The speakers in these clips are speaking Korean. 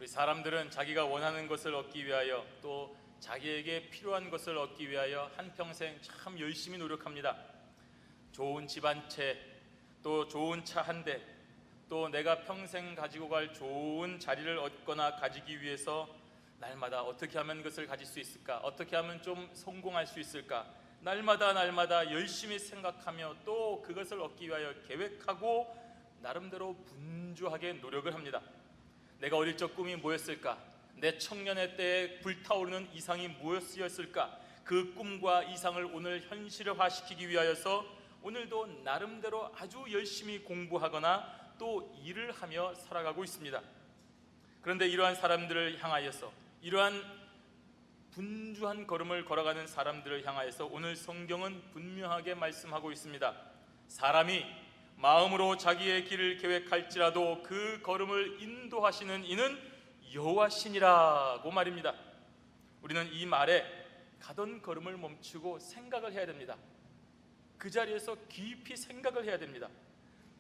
우리 사람들은 자기가 원하는 것을 얻기 위하여 또 자기에게 필요한 것을 얻기 위하여 한평생 참 열심히 노력합니다. 좋은 집 한 채, 또 좋은 차 한 대, 또 내가 평생 가지고 갈 좋은 자리를 얻거나 가지기 위해서 날마다 어떻게 하면 그것을 가질 수 있을까? 어떻게 하면 좀 성공할 수 있을까? 날마다 열심히 생각하며 또 그것을 얻기 위하여 계획하고 나름대로 분주하게 노력을 합니다. 내가 어릴 적 꿈이 뭐였을까? 내 청년의 때에 불타오르는 이상이 무엇이었을까? 그 꿈과 이상을 오늘 현실화시키기 위하여서 오늘도 나름대로 아주 열심히 공부하거나 또 일을 하며 살아가고 있습니다. 그런데 이러한 사람들을 향하여서, 이러한 분주한 걸음을 걸어가는 사람들을 향하여서 오늘 성경은 분명하게 말씀하고 있습니다. 사람이 마음으로 자기의 길을 계획할지라도 그 걸음을 인도하시는 이는 여호와시니라고 말입니다. 우리는 이 말에 가던 걸음을 멈추고 생각을 해야 됩니다. 그 자리에서 깊이 생각을 해야 됩니다.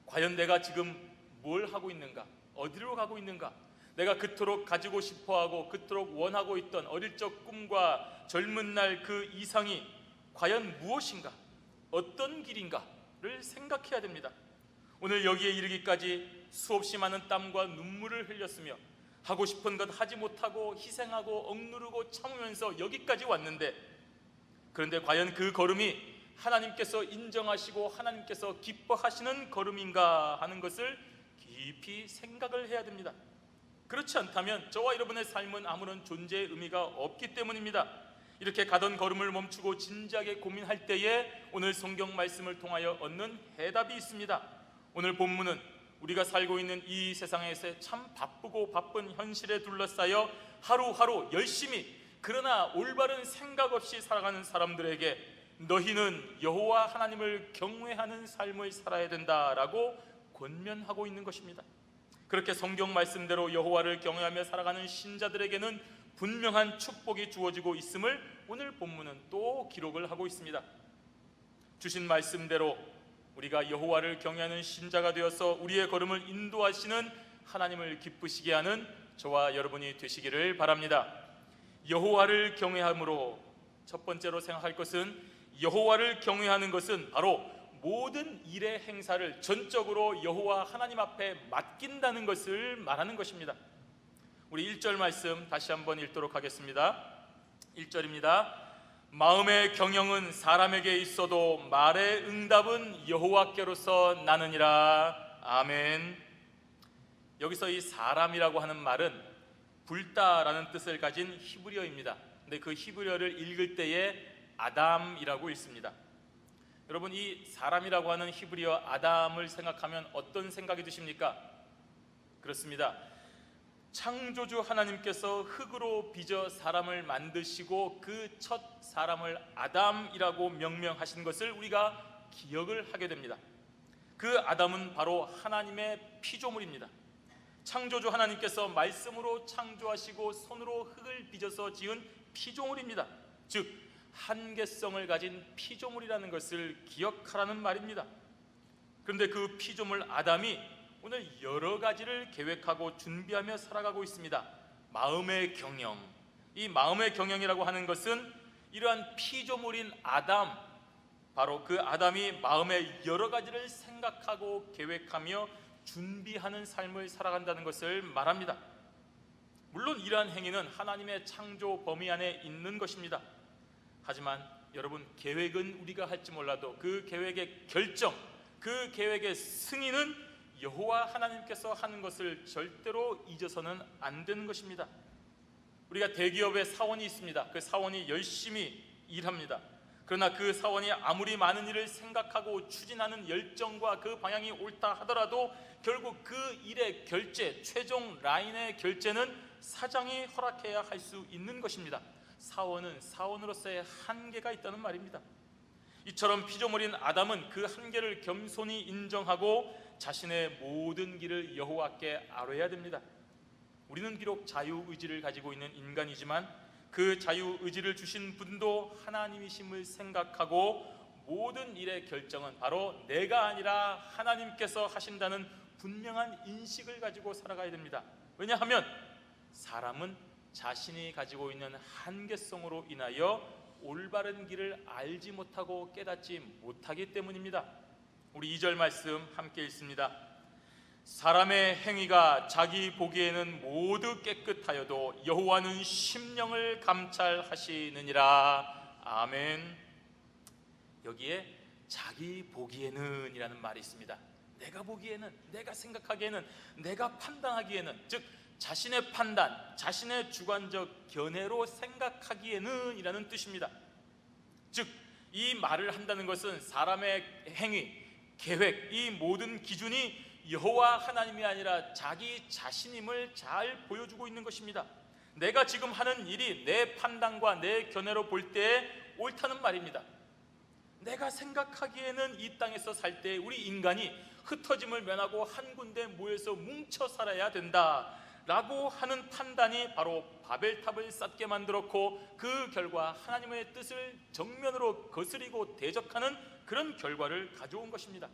과연 내가 지금 뭘 하고 있는가? 어디로 가고 있는가? 내가 그토록 가지고 싶어하고 그토록 원하고 있던 어릴 적 꿈과 젊은 날 그 이상이 과연 무엇인가? 어떤 길인가를 생각해야 됩니다. 오늘 여기에 이르기까지 수없이 많은 땀과 눈물을 흘렸으며 하고 싶은 것 하지 못하고 희생하고 억누르고 참으면서 여기까지 왔는데, 그런데 과연 그 걸음이 하나님께서 인정하시고 하나님께서 기뻐하시는 걸음인가 하는 것을 깊이 생각을 해야 됩니다. 그렇지 않다면 저와 여러분의 삶은 아무런 존재의 의미가 없기 때문입니다. 이렇게 가던 걸음을 멈추고 진지하게 고민할 때에 오늘 성경 말씀을 통하여 얻는 해답이 있습니다. 오늘 본문은 우리가 살고 있는 이 세상에서 참 바쁘고 바쁜 현실에 둘러싸여 하루하루 열심히 그러나 올바른 생각 없이 살아가는 사람들에게 너희는 여호와 하나님을 경외하는 삶을 살아야 된다라고 권면하고 있는 것입니다. 그렇게 성경 말씀대로 여호와를 경외하며 살아가는 신자들에게는 분명한 축복이 주어지고 있음을 오늘 본문은 또 기록을 하고 있습니다. 주신 말씀대로 우리가 여호와를 경외하는 신자가 되어서 우리의 걸음을 인도하시는 하나님을 기쁘시게 하는 저와 여러분이 되시기를 바랍니다. 여호와를 경외함으로 첫 번째로 생각할 것은, 여호와를 경외하는 것은 바로 모든 일의 행사를 전적으로 여호와 하나님 앞에 맡긴다는 것을 말하는 것입니다. 우리 1절 말씀 다시 한번 읽도록 하겠습니다. 1절입니다. 마음의 경영은 사람에게 있어도 말의 응답은 여호와께로서 나느니라. 아멘. 여기서 이 사람이라고 하는 말은 불다라는 뜻을 가진 히브리어입니다. 근데 그 히브리어를 읽을 때에 아담이라고 읽습니다. 여러분, 이 사람이라고 하는 히브리어 아담을 생각하면 어떤 생각이 드십니까? 그렇습니다. 창조주 하나님께서 흙으로 빚어 사람을 만드시고 그 첫 사람을 아담이라고 명명하신 것을 우리가 기억을 하게 됩니다. 그 아담은 바로 하나님의 피조물입니다. 창조주 하나님께서 말씀으로 창조하시고 손으로 흙을 빚어서 지은 피조물입니다. 즉 한계성을 가진 피조물이라는 것을 기억하라는 말입니다. 그런데 그 피조물 아담이 오늘 여러 가지를 계획하고 준비하며 살아가고 있습니다. 마음의 경영, 이 마음의 경영이라고 하는 것은 이러한 피조물인 아담, 바로 그 아담이 마음의 여러 가지를 생각하고 계획하며 준비하는 삶을 살아간다는 것을 말합니다. 물론 이러한 행위는 하나님의 창조 범위 안에 있는 것입니다. 하지만 여러분, 계획은 우리가 할지 몰라도 그 계획의 결정, 그 계획의 승인은 여호와 하나님께서 하는 것을 절대로 잊어서는 안 되는 것입니다. 우리가 대기업에 사원이 있습니다. 그 사원이 열심히 일합니다. 그러나 그 사원이 아무리 많은 일을 생각하고 추진하는 열정과 그 방향이 옳다 하더라도 결국 그 일의 결제, 최종 라인의 결제는 사장이 허락해야 할 수 있는 것입니다. 사원은 사원으로서의 한계가 있다는 말입니다. 이처럼 피조물인 아담은 그 한계를 겸손히 인정하고 자신의 모든 길을 여호와께 아뢰어야 됩니다. 우리는 비록 자유의지를 가지고 있는 인간이지만 그 자유의지를 주신 분도 하나님이심을 생각하고 모든 일의 결정은 바로 내가 아니라 하나님께서 하신다는 분명한 인식을 가지고 살아가야 됩니다. 왜냐하면 사람은 자신이 가지고 있는 한계성으로 인하여 올바른 길을 알지 못하고 깨닫지 못하기 때문입니다. 우리 2절 말씀 함께 읽습니다. 사람의 행위가 자기 보기에는 모두 깨끗하여도 여호와는 심령을 감찰하시느니라. 아멘. 여기에 자기 보기에는 이라는 말이 있습니다. 내가 보기에는, 내가 생각하기에는, 내가 판단하기에는, 즉 자신의 판단, 자신의 주관적 견해로 생각하기에는 이라는 뜻입니다. 즉 이 말을 한다는 것은 사람의 행위, 계획, 이 모든 기준이 여호와 하나님이 아니라 자기 자신임을 잘 보여주고 있는 것입니다. 내가 지금 하는 일이 내 판단과 내 견해로 볼 때 옳다는 말입니다. 내가 생각하기에는 이 땅에서 살 때 우리 인간이 흩어짐을 면하고 한 군데 모여서 뭉쳐 살아야 된다 라고 하는 판단이 바로 바벨탑을 쌓게 만들었고, 그 결과 하나님의 뜻을 정면으로 거스리고 대적하는 그런 결과를 가져온 것입니다.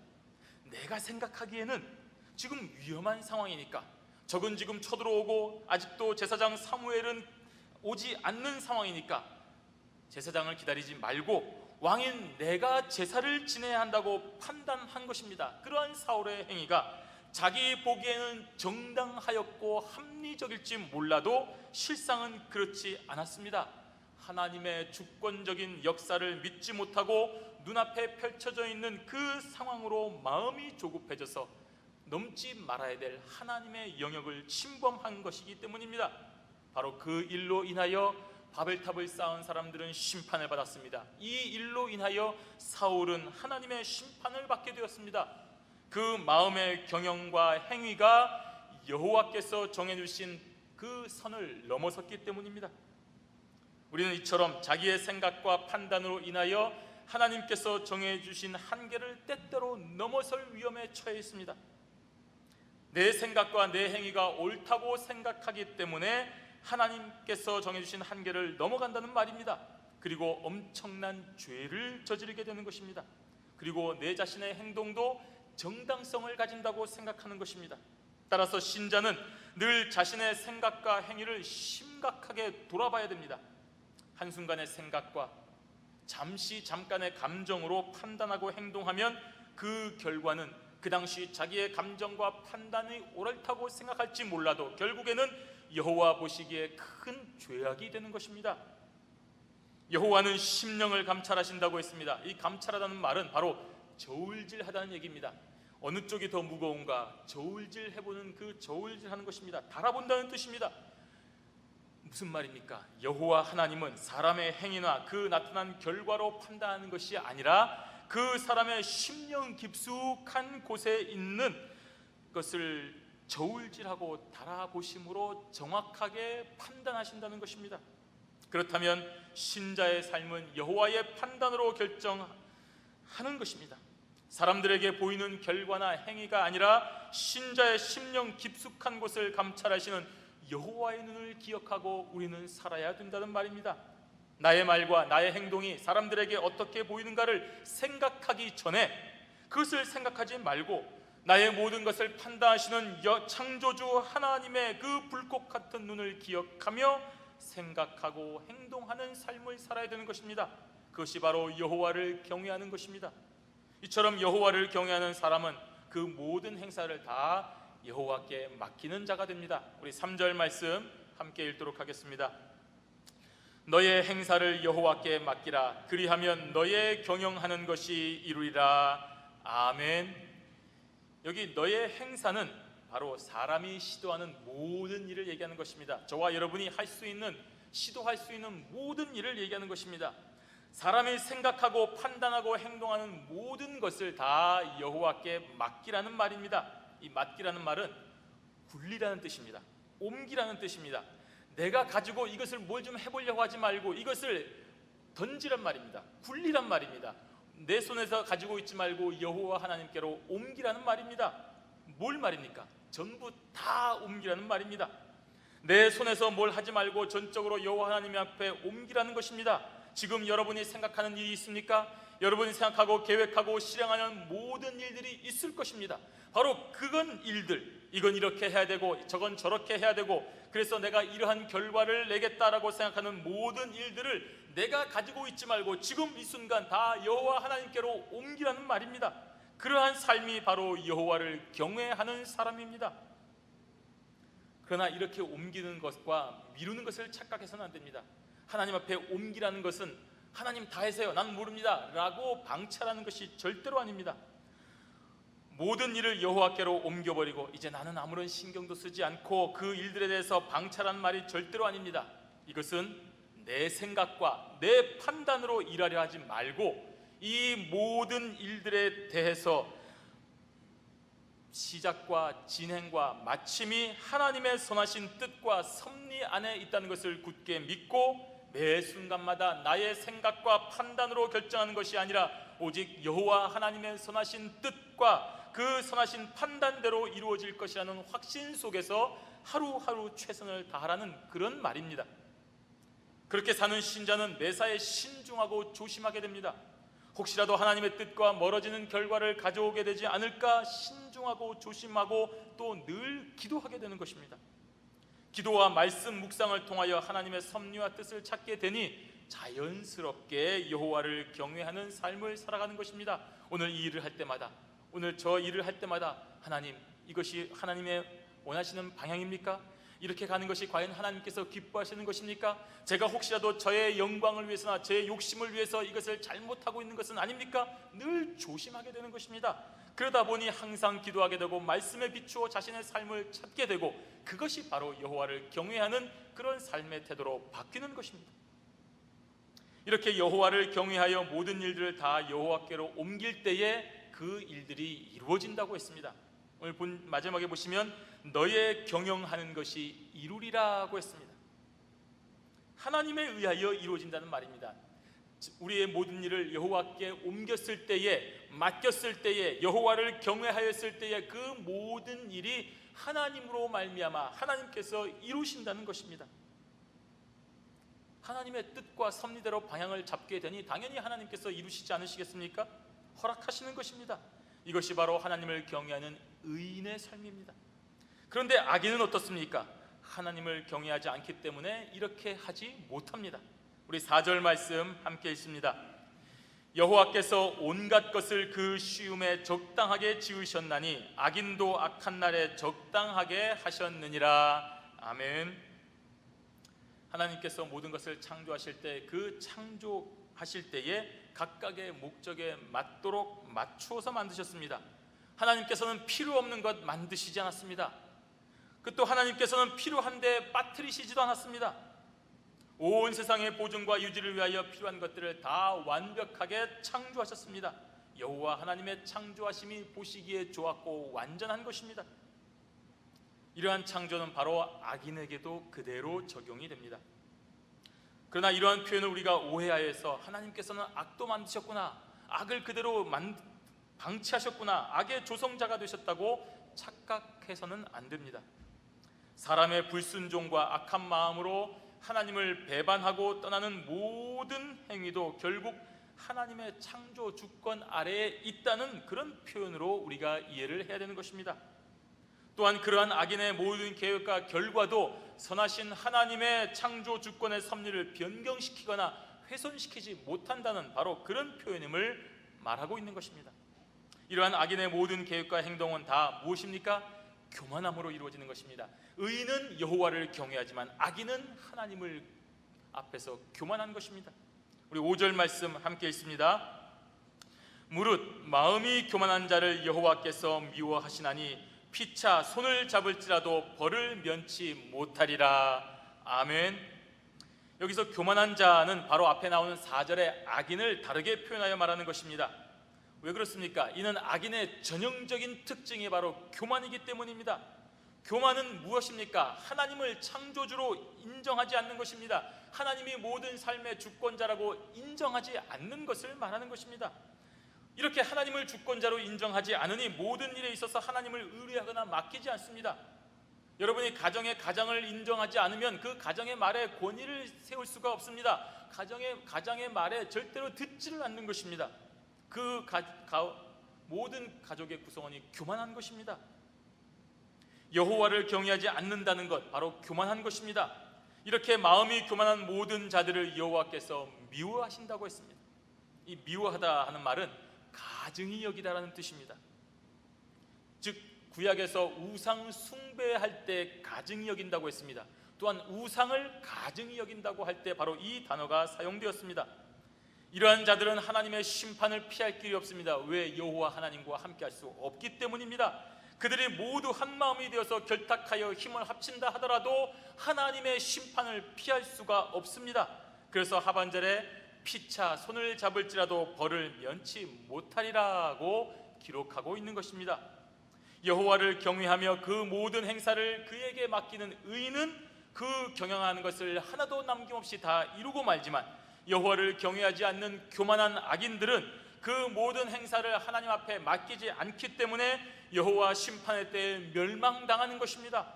내가 생각하기에는 지금 위험한 상황이니까, 적은 지금 쳐들어오고 아직도 제사장 사무엘은 오지 않는 상황이니까 제사장을 기다리지 말고 왕인 내가 제사를 지내야 한다고 판단한 것입니다. 그러한 사울의 행위가 자기 보기에는 정당하였고 합리적일지 몰라도 실상은 그렇지 않았습니다. 하나님의 주권적인 역사를 믿지 못하고 눈앞에 펼쳐져 있는 그 상황으로 마음이 조급해져서 넘지 말아야 될 하나님의 영역을 침범한 것이기 때문입니다. 바로 그 일로 인하여 바벨탑을 쌓은 사람들은 심판을 받았습니다. 이 일로 인하여 사울은 하나님의 심판을 받게 되었습니다. 그 마음의 경영과 행위가 여호와께서 정해주신 그 선을 넘어섰기 때문입니다. 우리는 이처럼 자기의 생각과 판단으로 인하여 하나님께서 정해주신 한계를 때때로 넘어설 위험에 처해 있습니다. 내 생각과 내 행위가 옳다고 생각하기 때문에 하나님께서 정해주신 한계를 넘어간다는 말입니다. 그리고 엄청난 죄를 저지르게 되는 것입니다. 그리고 내 자신의 행동도 정당성을 가진다고 생각하는 것입니다. 따라서 신자는 늘 자신의 생각과 행위를 심각하게 돌아봐야 됩니다. 한순간의 생각과 잠깐의 감정으로 판단하고 행동하면 그 결과는 그 당시 자기의 감정과 판단이 옳다고 생각할지 몰라도 결국에는 여호와 보시기에 큰 죄악이 되는 것입니다. 여호와는 심령을 감찰하신다고 했습니다. 이 감찰하다는 말은 바로 저울질하다는 얘기입니다. 어느 쪽이 더 무거운가 저울질해보는 그 저울질하는 것입니다. 달아본다는 뜻입니다. 무슨 말입니까? 여호와 하나님은 사람의 행위나 그 나타난 결과로 판단하는 것이 아니라 그 사람의 심령 깊숙한 곳에 있는 것을 저울질하고 달아보심으로 정확하게 판단하신다는 것입니다. 그렇다면 신자의 삶은 여호와의 판단으로 결정하는 것입니다. 사람들에게 보이는 결과나 행위가 아니라 신자의 심령 깊숙한 곳을 감찰하시는 여호와의 눈을 기억하고 우리는 살아야 된다는 말입니다. 나의 말과 나의 행동이 사람들에게 어떻게 보이는가를 생각하기 전에 그것을 생각하지 말고 나의 모든 것을 판단하시는 창조주 하나님의 그 불꽃 같은 눈을 기억하며 생각하고 행동하는 삶을 살아야 되는 것입니다. 그것이 바로 여호와를 경외하는 것입니다. 이처럼 여호와를 경외하는 사람은 그 모든 행사를 다 여호와께 맡기는 자가 됩니다. 우리 3절 말씀 함께 읽도록 하겠습니다. 너의 행사를 여호와께 맡기라. 그리하면 너의 경영하는 것이 이루리라. 아멘. 여기 너의 행사는 바로 사람이 시도하는 모든 일을 얘기하는 것입니다. 저와 여러분이 할 수 있는, 시도할 수 있는 모든 일을 얘기하는 것입니다. 사람이 생각하고 판단하고 행동하는 모든 것을 다 여호와께 맡기라는 말입니다. 이 맡기라는 말은 굴리라는 뜻입니다. 옮기라는 뜻입니다. 내가 가지고 이것을 뭘 좀 해보려고 하지 말고 이것을 던지란 말입니다. 굴리란 말입니다. 내 손에서 가지고 있지 말고 여호와 하나님께로 옮기라는 말입니다. 뭘 말입니까? 전부 다 옮기라는 말입니다. 내 손에서 뭘 하지 말고 전적으로 여호와 하나님 앞에 옮기라는 것입니다. 지금 여러분이 생각하는 일이 있습니까? 여러분이 생각하고 계획하고 실행하는 모든 일들이 있을 것입니다. 바로 그건 일들, 이건 이렇게 해야 되고 저건 저렇게 해야 되고, 그래서 내가 이러한 결과를 내겠다라고 생각하는 모든 일들을 내가 가지고 있지 말고 지금 이 순간 다 여호와 하나님께로 옮기라는 말입니다. 그러한 삶이 바로 여호와를 경외하는 사람입니다. 그러나 이렇게 옮기는 것과 미루는 것을 착각해서는 안 됩니다. 하나님 앞에 옮기라는 것은 하나님 다 해서요, 난 모릅니다 라고 방치하라는 것이 절대로 아닙니다. 모든 일을 여호와께로 옮겨버리고 이제 나는 아무런 신경도 쓰지 않고 그 일들에 대해서 방치하라는 말이 절대로 아닙니다. 이것은 내 생각과 내 판단으로 일하려 하지 말고 이 모든 일들에 대해서 시작과 진행과 마침이 하나님의 선하신 뜻과 섭리 안에 있다는 것을 굳게 믿고 매 순간마다 나의 생각과 판단으로 결정하는 것이 아니라 오직 여호와 하나님의 선하신 뜻과 그 선하신 판단대로 이루어질 것이라는 확신 속에서 하루하루 최선을 다하라는 그런 말입니다. 그렇게 사는 신자는 매사에 신중하고 조심하게 됩니다. 혹시라도 하나님의 뜻과 멀어지는 결과를 가져오게 되지 않을까 신중하고 조심하고 또 늘 기도하게 되는 것입니다. 기도와 말씀 묵상을 통하여 하나님의 섭리와 뜻을 찾게 되니 자연스럽게 여호와를 경외하는 삶을 살아가는 것입니다. 오늘 이 일을 할 때마다, 오늘 저 일을 할 때마다 하나님, 이것이 하나님의 원하시는 방향입니까? 이렇게 가는 것이 과연 하나님께서 기뻐하시는 것입니까? 제가 혹시라도 저의 영광을 위해서나 제 욕심을 위해서 이것을 잘못하고 있는 것은 아닙니까? 늘 조심하게 되는 것입니다. 그러다 보니 항상 기도하게 되고 말씀에 비추어 자신의 삶을 찾게 되고 그것이 바로 여호와를 경외하는 그런 삶의 태도로 바뀌는 것입니다. 이렇게 여호와를 경외하여 모든 일들을 다 여호와께로 옮길 때에 그 일들이 이루어진다고 했습니다. 오늘 마지막에 보시면 너의 경영하는 것이 이루리라고 했습니다. 하나님에 의하여 이루어진다는 말입니다. 우리의 모든 일을 여호와께 옮겼을 때에, 맡겼을 때에, 여호와를 경외하였을 때에 그 모든 일이 하나님으로 말미암아 하나님께서 이루신다는 것입니다. 하나님의 뜻과 섭리대로 방향을 잡게 되니 당연히 하나님께서 이루시지 않으시겠습니까? 허락하시는 것입니다. 이것이 바로 하나님을 경외하는 의인의 삶입니다. 그런데 악인은 어떻습니까? 하나님을 경외하지 않기 때문에 이렇게 하지 못합니다. 우리 4절 말씀 함께 읽습니다. 여호와께서 온갖 것을 그 쉬움에 적당하게 지으셨나니 악인도 악한 날에 적당하게 하셨느니라. 아멘. 하나님께서 모든 것을 창조하실 때 그 창조하실 때에 각각의 목적에 맞도록 맞추어서 만드셨습니다. 하나님께서는 필요 없는 것 만드시지 않았습니다. 또 하나님께서는 필요한데 빠뜨리시지도 않았습니다. 온 세상의 보존과 유지를 위하여 필요한 것들을 다 완벽하게 창조하셨습니다. 여호와 하나님의 창조하심이 보시기에 좋았고 완전한 것입니다. 이러한 창조는 바로 악인에게도 그대로 적용이 됩니다. 그러나 이러한 표현을 우리가 오해하여서 하나님께서는 악도 만드셨구나, 악을 그대로 방치하셨구나, 악의 조성자가 되셨다고 착각해서는 안 됩니다. 사람의 불순종과 악한 마음으로 하나님을 배반하고 떠나는 모든 행위도 결국 하나님의 창조 주권 아래에 있다는 그런 표현으로 우리가 이해를 해야 되는 것입니다. 또한 그러한 악인의 모든 계획과 결과도 선하신 하나님의 창조 주권의 섭리를 변경시키거나 훼손시키지 못한다는 바로 그런 표현임을 말하고 있는 것입니다. 이러한 악인의 모든 계획과 행동은 다 무엇입니까? 교만함으로 이루어지는 것입니다. 의인은 여호와를 경외하지만 악인은 하나님을 앞에서 교만한 것입니다. 우리 5절 말씀 함께 읽습니다. 무릇 마음이 교만한 자를 여호와께서 미워하시나니 피차 손을 잡을지라도 벌을 면치 못하리라. 아멘. 여기서 교만한 자는 바로 앞에 나오는 4절의 악인을 다르게 표현하여 말하는 것입니다. 왜 그렇습니까? 이는 악인의 전형적인 특징이 바로 교만이기 때문입니다. 교만은 무엇입니까? 하나님을 창조주로 인정하지 않는 것입니다. 하나님이 모든 삶의 주권자라고 인정하지 않는 것을 말하는 것입니다. 이렇게 하나님을 주권자로 인정하지 않으니 모든 일에 있어서 하나님을 의뢰하거나 맡기지 않습니다. 여러분이 가정을 인정하지 않으면 그 가정의 말에 권위를 세울 수가 없습니다. 가정의 말에 절대로 듣지를 않는 것입니다. 모든 가족의 구성원이 교만한 것입니다. 여호와를 경외하지 않는다는 것, 바로 교만한 것입니다. 이렇게 마음이 교만한 모든 자들을 여호와께서 미워하신다고 했습니다. 이 미워하다 하는 말은 가증히 여기다라는 뜻입니다. 즉 구약에서 우상 숭배할 때 가증히 여긴다고 했습니다. 또한 우상을 가증히 여긴다고 할 때 바로 이 단어가 사용되었습니다. 이러한 자들은 하나님의 심판을 피할 길이 없습니다. 왜? 여호와 하나님과 함께 할 수 없기 때문입니다. 그들이 모두 한 마음이 되어서 결탁하여 힘을 합친다 하더라도 하나님의 심판을 피할 수가 없습니다. 그래서 하반절에 피차 손을 잡을지라도 벌을 면치 못하리라고 기록하고 있는 것입니다. 여호와를 경외하며 그 모든 행사를 그에게 맡기는 의인은 그 경영하는 것을 하나도 남김없이 다 이루고 말지만, 여호와를 경외하지 않는 교만한 악인들은 그 모든 행사를 하나님 앞에 맡기지 않기 때문에 여호와 심판의 때에 멸망당하는 것입니다.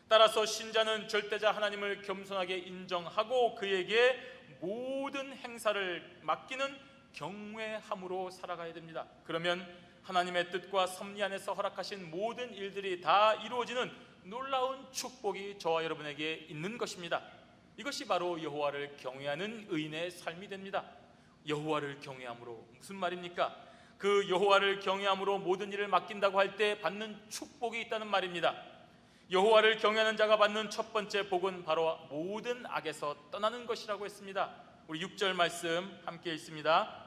따라서 신자는 절대자 하나님을 겸손하게 인정하고 그에게 모든 행사를 맡기는 경외함으로 살아가야 됩니다. 그러면 하나님의 뜻과 섭리 안에서 허락하신 모든 일들이 다 이루어지는 놀라운 축복이 저와 여러분에게 있는 것입니다. 이것이 바로 여호와를 경외하는 의인의 삶이 됩니다. 여호와를 경외함으로 무슨 말입니까? 그 여호와를 경외함으로 모든 일을 맡긴다고 할 때 받는 축복이 있다는 말입니다. 여호와를 경외하는 자가 받는 첫 번째 복은 바로 모든 악에서 떠나는 것이라고 했습니다. 우리 6절 말씀 함께 읽습니다.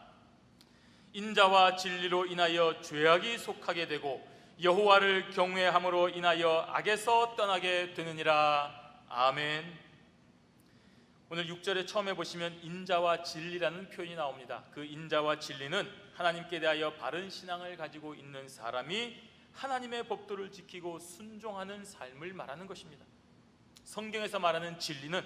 인자와 진리로 인하여 죄악이 속하게 되고 여호와를 경외함으로 인하여 악에서 떠나게 되느니라. 아멘. 오늘 6절에 처음에 보시면 인자와 진리라는 표현이 나옵니다. 그 인자와 진리는 하나님께 대하여 바른 신앙을 가지고 있는 사람이 하나님의 법도를 지키고 순종하는 삶을 말하는 것입니다. 성경에서 말하는 진리는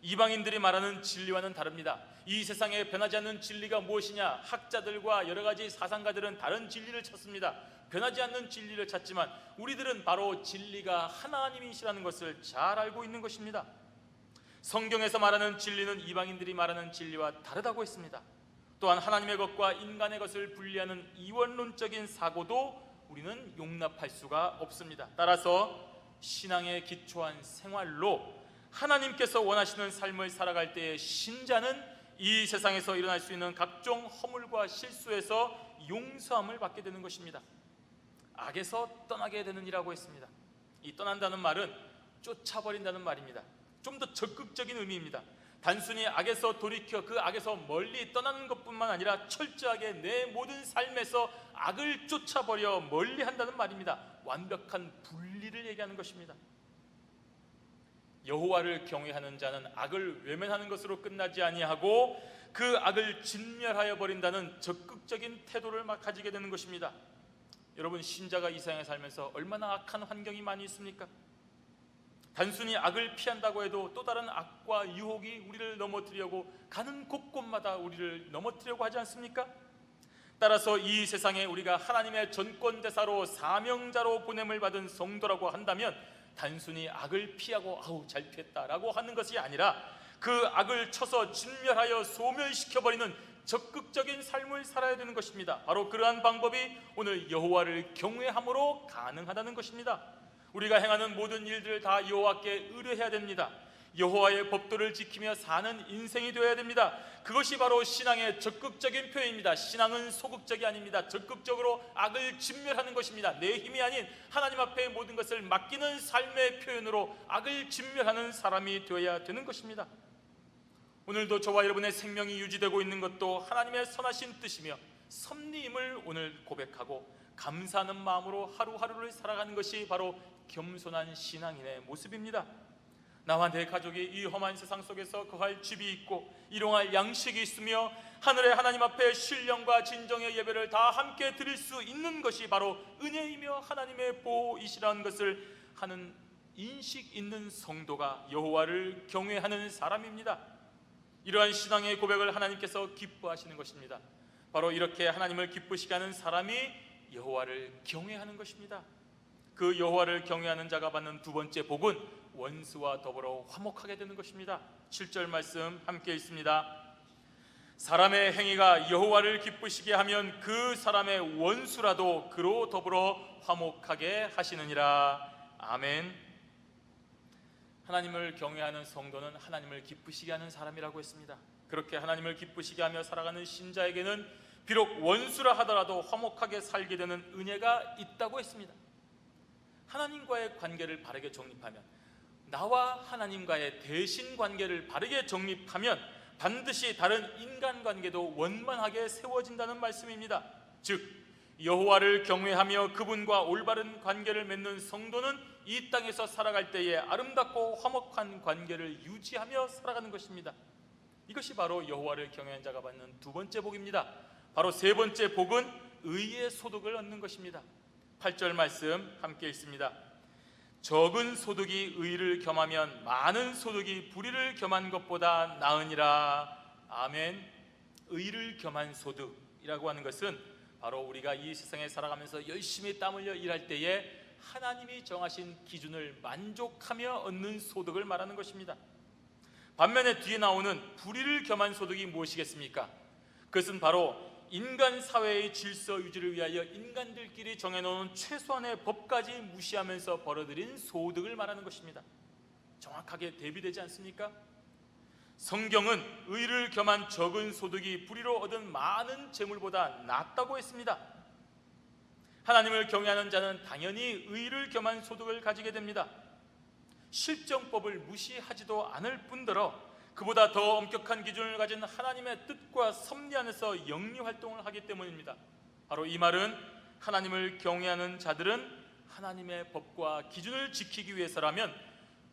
이방인들이 말하는 진리와는 다릅니다. 이 세상에 변하지 않는 진리가 무엇이냐? 학자들과 여러 가지 사상가들은 다른 진리를 찾습니다. 변하지 않는 진리를 찾지만 우리들은 바로 진리가 하나님이시라는 것을 잘 알고 있는 것입니다. 성경에서 말하는 진리는 이방인들이 말하는 진리와 다르다고 했습니다. 또한 하나님의 것과 인간의 것을 분리하는 이원론적인 사고도 우리는 용납할 수가 없습니다. 따라서 신앙에 기초한 생활로 하나님께서 원하시는 삶을 살아갈 때에 신자는 이 세상에서 일어날 수 있는 각종 허물과 실수에서 용서함을 받게 되는 것입니다. 악에서 떠나게 되느니라고 했습니다. 이 떠난다는 말은 쫓아버린다는 말입니다. 좀 더 적극적인 의미입니다. 단순히 악에서 돌이켜 그 악에서 멀리 떠나는 것뿐만 아니라 철저하게 내 모든 삶에서 악을 쫓아버려 멀리 한다는 말입니다. 완벽한 분리를 얘기하는 것입니다. 여호와를 경외하는 자는 악을 외면하는 것으로 끝나지 아니하고 그 악을 진멸하여 버린다는 적극적인 태도를 가지게 되는 것입니다. 여러분, 신자가 이 세상에 살면서 얼마나 악한 환경이 많이 있습니까? 단순히 악을 피한다고 해도 또 다른 악과 유혹이 우리를 넘어뜨리려고 가는 곳곳마다 우리를 넘어뜨리려고 하지 않습니까? 따라서 이 세상에 우리가 하나님의 전권대사로 사명자로 보냄을 받은 성도라고 한다면 단순히 악을 피하고 아우 잘 피했다라고 하는 것이 아니라 그 악을 쳐서 진멸하여 소멸시켜버리는 적극적인 삶을 살아야 되는 것입니다. 바로 그러한 방법이 오늘 여호와를 경외함으로 가능하다는 것입니다. 우리가 행하는 모든 일들을 다 여호와께 의뢰해야 됩니다. 여호와의 법도를 지키며 사는 인생이 되어야 됩니다. 그것이 바로 신앙의 적극적인 표현입니다. 신앙은 소극적이 아닙니다. 적극적으로 악을 진멸하는 것입니다. 내 힘이 아닌 하나님 앞에 모든 것을 맡기는 삶의 표현으로 악을 진멸하는 사람이 되어야 되는 것입니다. 오늘도 저와 여러분의 생명이 유지되고 있는 것도 하나님의 선하신 뜻이며 섭리임을 오늘 고백하고 감사하는 마음으로 하루하루를 살아가는 것이 바로 겸손한 신앙인의 모습입니다. 나와 내 가족이 이 험한 세상 속에서 거할 집이 있고 일용할 양식이 있으며 하늘의 하나님 앞에 신령과 진정의 예배를 다 함께 드릴 수 있는 것이 바로 은혜이며 하나님의 보호이시라는 것을 하는 인식 있는 성도가 여호와를 경외하는 사람입니다. 이러한 신앙의 고백을 하나님께서 기뻐하시는 것입니다. 바로 이렇게 하나님을 기쁘시게 하는 사람이 여호와를 경외하는 것입니다. 그 여호와를 경외하는 자가 받는 두 번째 복은 원수와 더불어 화목하게 되는 것입니다. 7절 말씀 함께 있습니다. 사람의 행위가 여호와를 기쁘시게 하면 그 사람의 원수라도 그로 더불어 화목하게 하시느니라. 아멘. 하나님을 경외하는 성도는 하나님을 기쁘시게 하는 사람이라고 했습니다. 그렇게 하나님을 기쁘시게 하며 살아가는 신자에게는 비록 원수라 하더라도 화목하게 살게 되는 은혜가 있다고 했습니다. 하나님과의 관계를 바르게 정립하면, 나와 하나님과의 대신 관계를 바르게 정립하면 반드시 다른 인간관계도 원만하게 세워진다는 말씀입니다. 즉 여호와를 경외하며 그분과 올바른 관계를 맺는 성도는 이 땅에서 살아갈 때에 아름답고 화목한 관계를 유지하며 살아가는 것입니다. 이것이 바로 여호와를 경외한 자가 받는 두 번째 복입니다. 바로 세 번째 복은 의의 소득을 얻는 것입니다. 8절 말씀 함께 읽습니다. 적은 소득이 의를 겸하면 많은 소득이 불의를 겸한 것보다 나으니라. 아멘. 의를 겸한 소득이라고 하는 것은 바로 우리가 이 세상에 살아가면서 열심히 땀 흘려 일할 때에 하나님이 정하신 기준을 만족하며 얻는 소득을 말하는 것입니다. 반면에 뒤에 나오는 불의를 겸한 소득이 무엇이겠습니까? 그것은 바로 인간 사회의 질서 유지를 위하여 인간들끼리 정해놓은 최소한의 법까지 무시하면서 벌어들인 소득을 말하는 것입니다. 정확하게 대비되지 않습니까? 성경은 의를 겸한 적은 소득이 불의로 얻은 많은 재물보다 낫다고 했습니다. 하나님을 경외하는 자는 당연히 의를 겸한 소득을 가지게 됩니다. 실정법을 무시하지도 않을 뿐더러 그보다 더 엄격한 기준을 가진 하나님의 뜻과 섭리 안에서 영리활동을 하기 때문입니다. 바로 이 말은 하나님을 경외하는 자들은 하나님의 법과 기준을 지키기 위해서라면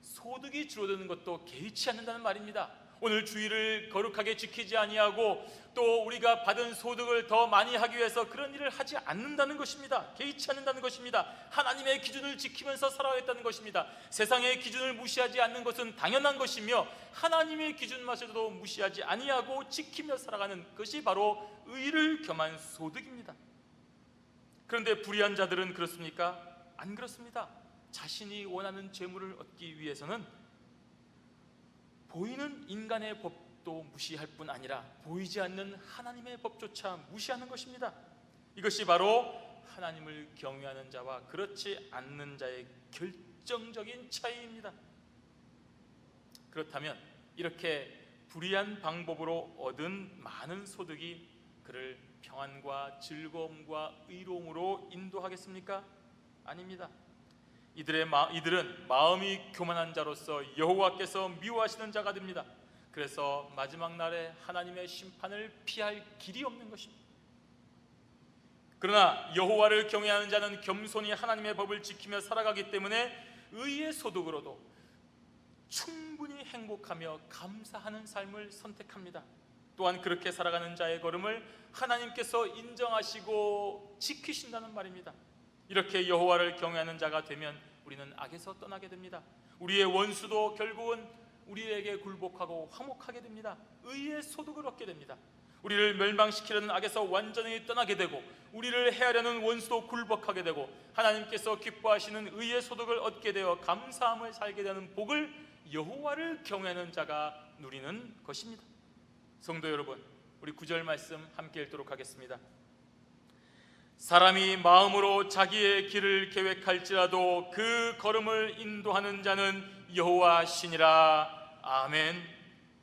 소득이 줄어드는 것도 개의치 않는다는 말입니다. 오늘 주일을 거룩하게 지키지 아니하고 또 우리가 받은 소득을 더 많이 하기 위해서 그런 일을 하지 않는다는 것입니다. 개의치 않는다는 것입니다. 하나님의 기준을 지키면서 살아가겠다는 것입니다. 세상의 기준을 무시하지 않는 것은 당연한 것이며 하나님의 기준마저도 무시하지 아니하고 지키며 살아가는 것이 바로 의를 겸한 소득입니다. 그런데 불의한 자들은 그렇습니까? 안 그렇습니다. 자신이 원하는 재물을 얻기 위해서는 보이는 인간의 법도 무시할 뿐 아니라 보이지 않는 하나님의 법조차 무시하는 것입니다. 이것이 바로 하나님을 경외하는 자와 그렇지 않는 자의 결정적인 차이입니다. 그렇다면 이렇게 불의한 방법으로 얻은 많은 소득이 그를 평안과 즐거움과 의로움으로 인도하겠습니까? 아닙니다. 이들은 마음이 교만한 자로서 여호와께서 미워하시는 자가 됩니다. 그래서 마지막 날에 하나님의 심판을 피할 길이 없는 것입니다. 그러나 여호와를 경외하는 자는 겸손히 하나님의 법을 지키며 살아가기 때문에 의의 소득으로도 충분히 행복하며 감사하는 삶을 선택합니다. 또한 그렇게 살아가는 자의 걸음을 하나님께서 인정하시고 지키신다는 말입니다. 이렇게 여호와를 경외하는 자가 되면 우리는 악에서 떠나게 됩니다. 우리의 원수도 결국은 우리에게 굴복하고 화목하게 됩니다. 의의 소득을 얻게 됩니다. 우리를 멸망시키려는 악에서 완전히 떠나게 되고 우리를 해하려는 원수도 굴복하게 되고 하나님께서 기뻐하시는 의의 소득을 얻게 되어 감사함을 살게 되는 복을 여호와를 경외하는 자가 누리는 것입니다. 성도 여러분, 우리 9절 말씀 함께 읽도록 하겠습니다. 사람이 마음으로 자기의 길을 계획할지라도 그 걸음을 인도하는 자는 여호와시니라. 아멘.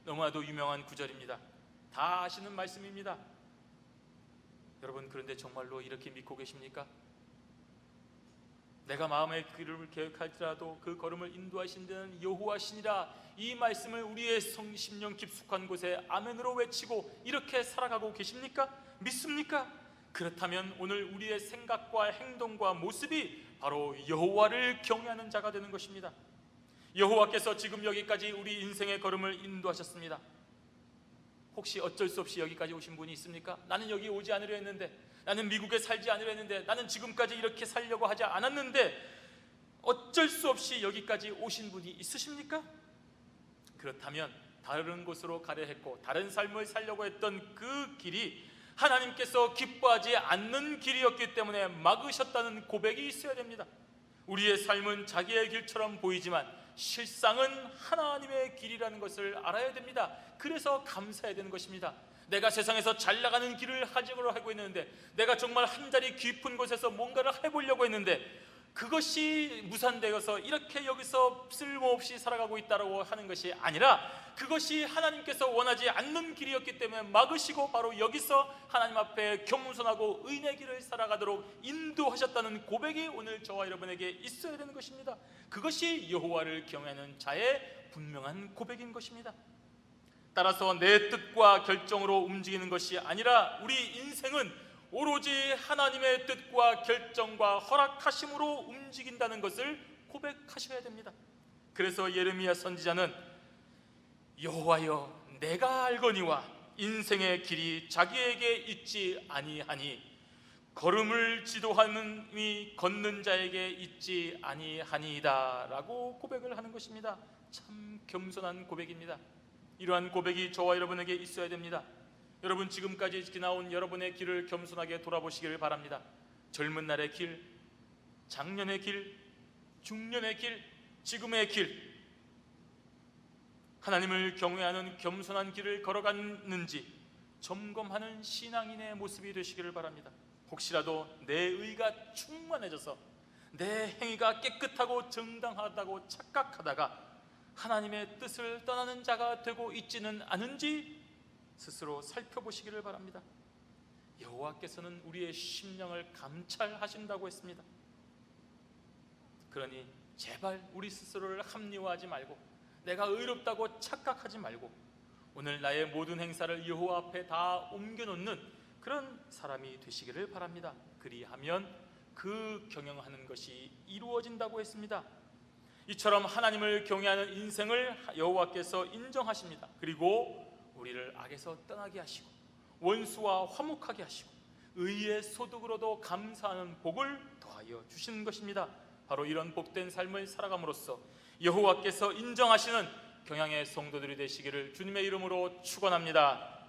너무나도 유명한 구절입니다. 다 아시는 말씀입니다. 여러분, 그런데 정말로 이렇게 믿고 계십니까? 내가 마음의 길을 계획할지라도 그 걸음을 인도하신 데는 여호와시니라, 이 말씀을 우리의 성심령 깊숙한 곳에 아멘으로 외치고 이렇게 살아가고 계십니까? 믿습니까? 그렇다면 오늘 우리의 생각과 행동과 모습이 바로 여호와를 경외하는 자가 되는 것입니다. 여호와께서 지금 여기까지 우리 인생의 걸음을 인도하셨습니다. 혹시 어쩔 수 없이 여기까지 오신 분이 있습니까? 나는 여기 오지 않으려 했는데, 나는 미국에 살지 않으려 했는데, 나는 지금까지 이렇게 살려고 하지 않았는데 어쩔 수 없이 여기까지 오신 분이 있으십니까? 그렇다면 다른 곳으로 가려 했고 다른 삶을 살려고 했던 그 길이 하나님께서 기뻐하지 않는 길이었기 때문에 막으셨다는 고백이 있어야 됩니다. 우리의 삶은 자기의 길처럼 보이지만 실상은 하나님의 길이라는 것을 알아야 됩니다. 그래서 감사해야 되는 것입니다. 내가 세상에서 잘 나가는 길을 하려고 하고 있는데, 내가 정말 한 자리 깊은 곳에서 뭔가를 해보려고 했는데 그것이 무산되어서 이렇게 여기서 쓸모없이 살아가고 있다고 하는 것이 아니라, 그것이 하나님께서 원하지 않는 길이었기 때문에 막으시고 바로 여기서 하나님 앞에 겸손하고 의인의 길을 살아가도록 인도하셨다는 고백이 오늘 저와 여러분에게 있어야 되는 것입니다. 그것이 여호와를 경외하는 자의 분명한 고백인 것입니다. 따라서 내 뜻과 결정으로 움직이는 것이 아니라 우리 인생은 오로지 하나님의 뜻과 결정과 허락하심으로 움직인다는 것을 고백하셔야 됩니다. 그래서 예레미야 선지자는 여호와여 내가 알거니와 인생의 길이 자기에게 있지 아니하니 걸음을 지도하는 이 걷는 자에게 있지 아니하니이다 라고 고백을 하는 것입니다. 참 겸손한 고백입니다. 이러한 고백이 저와 여러분에게 있어야 됩니다. 여러분, 지금까지 지나온 여러분의 길을 겸손하게 돌아보시기를 바랍니다. 젊은 날의 길, 작년의 길, 중년의 길, 지금의 길, 하나님을 경외하는 겸손한 길을 걸어갔는지 점검하는 신앙인의 모습이 되시기를 바랍니다. 혹시라도 내 의가 충만해져서 내 행위가 깨끗하고 정당하다고 착각하다가 하나님의 뜻을 떠나는 자가 되고 있지는 않은지 스스로 살펴보시기를 바랍니다. 여호와께서는 우리의 심령을 감찰하신다고 했습니다. 그러니 제발 우리 스스로를 합리화하지 말고, 내가 의롭다고 착각하지 말고, 오늘 나의 모든 행사를 여호와 앞에 다 옮겨놓는 그런 사람이 되시기를 바랍니다. 그리하면 그 경영하는 것이 이루어진다고 했습니다. 이처럼 하나님을 경외하는 인생을 여호와께서 인정하십니다. 그리고 우리를 악에서 떠나게 하시고 원수와 화목하게 하시고 의의 소득으로도 감사하는 복을 더하여 주시는 것입니다. 바로 이런 복된 삶을 살아감으로써 여호와께서 인정하시는 경향의 성도들이 되시기를 주님의 이름으로 축원합니다.